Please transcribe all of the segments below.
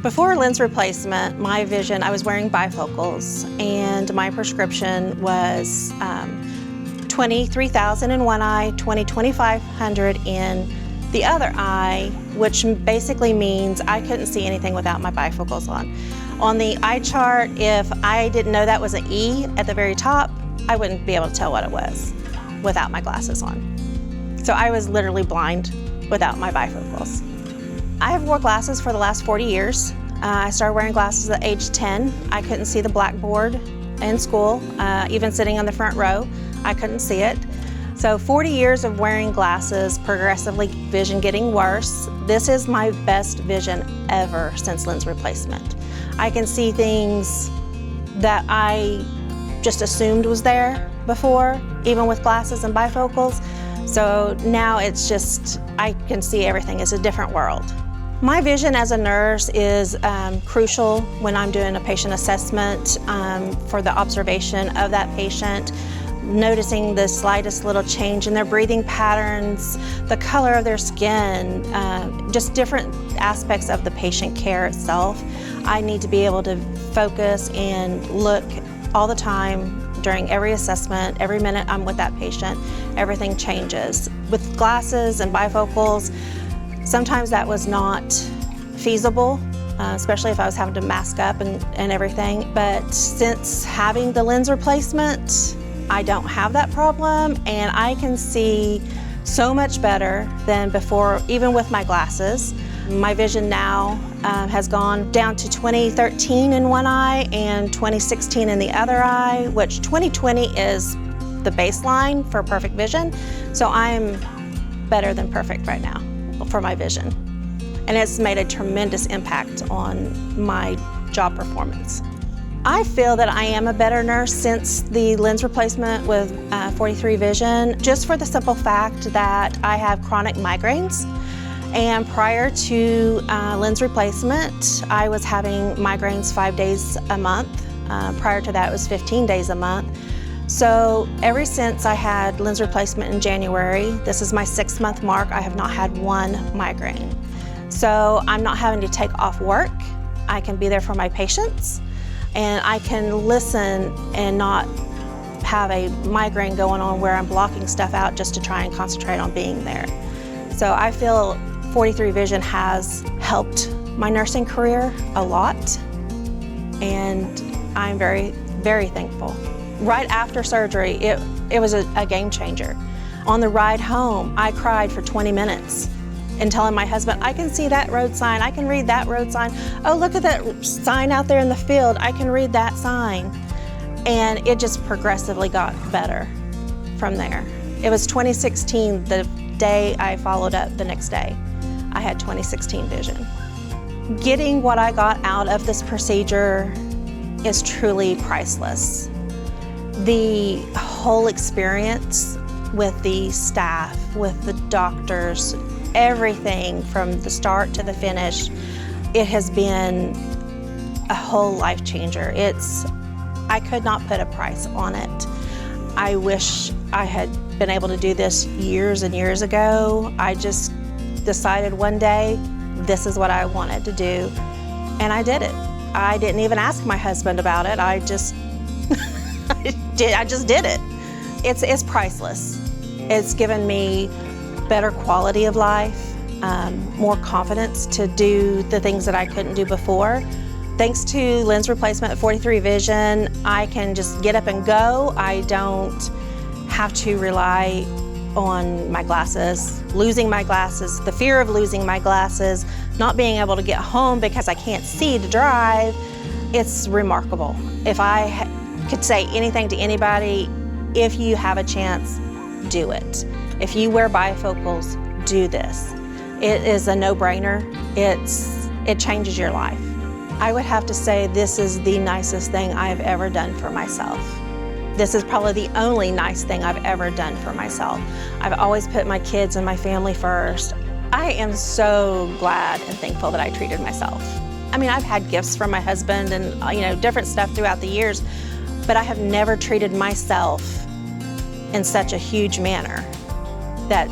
Before lens replacement, my vision, I was wearing bifocals, and my prescription was 23,000 in one eye, 2,500 in the other eye, which basically means I couldn't see anything without my bifocals on. On the eye chart, if I didn't know that was an E at the very top, I wouldn't be able to tell what it was without my glasses on. So I was literally blind without my bifocals. I have worn glasses for the last 40 years. I started wearing glasses at age 10. I couldn't see the blackboard in school, even sitting on the front row, I couldn't see it. So 40 years of wearing glasses, progressively vision getting worse. This is my best vision ever since lens replacement. I can see things that I just assumed was there before, even with glasses and bifocals. So now it's just, I can see everything. It's a different world. My vision as a nurse is crucial when I'm doing a patient assessment for the observation of that patient, noticing the slightest little change in their breathing patterns, the color of their skin, just different aspects of the patient care itself. I need to be able to focus and look all the time during every assessment. Every minute I'm with that patient, everything changes. With glasses and bifocals, sometimes that was not feasible, especially if I was having to mask up and everything. But since having the lens replacement, I don't have that problem, and I can see so much better than before, even with my glasses. My vision now has gone down to 2013 in one eye and 2016 in the other eye, which 2020 is the baseline for perfect vision. So I'm better than perfect right now for my vision. And it's made a tremendous impact on my job performance. I feel that I am a better nurse since the lens replacement with 43 vision, just for the simple fact that I have chronic migraines. And prior to lens replacement, I was having migraines 5 days a month. Prior to that, it was 15 days a month. So ever since I had lens replacement in January, this is my 6-month mark, I have not had one migraine. So I'm not having to take off work. I can be there for my patients, and I can listen and not have a migraine going on where I'm blocking stuff out just to try and concentrate on being there. So I feel 43 Vision has helped my nursing career a lot, and I'm very, very thankful. Right after surgery, it was a game changer. On the ride home, I cried for 20 minutes and telling my husband, I can see that road sign, I can read that road sign. Oh, look at that sign out there in the field, I can read that sign. And it just progressively got better from there. It was 2016, the day I followed up the next day. I had 2016 vision. Getting what I got out of this procedure is truly priceless. The whole experience with the staff, with the doctors, everything from the start to the finish, it has been a whole life changer. I could not put a price on it. I wish I had been able to do this years and years ago. I just decided one day this is what I wanted to do, and I did it. I didn't even ask my husband about it. I just did it. It's priceless. It's given me better quality of life, more confidence to do the things that I couldn't do before. Thanks to lens replacement at 43 Vision, I can just get up and go. I don't have to rely on my glasses, losing my glasses, the fear of losing my glasses, not being able to get home because I can't see to drive. It's remarkable. If I could say anything to anybody, if you have a chance, do it. If you wear bifocals, do this. It is a no-brainer. It changes your life. I would have to say this is the nicest thing I've ever done for myself. This is probably the only nice thing I've ever done for myself. I've always put my kids and my family first. I am so glad and thankful that I treated myself. I mean, I've had gifts from my husband and different stuff throughout the years, but I have never treated myself in such a huge manner that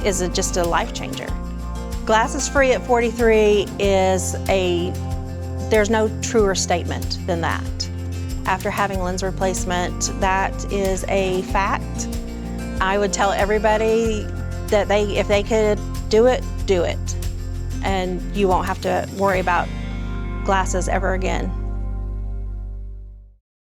is just a life changer. Glasses Free at 43 is a there's no truer statement than that. After having lens replacement, that is a fact. I would tell everybody that if they could do it, do it. And you won't have to worry about glasses ever again.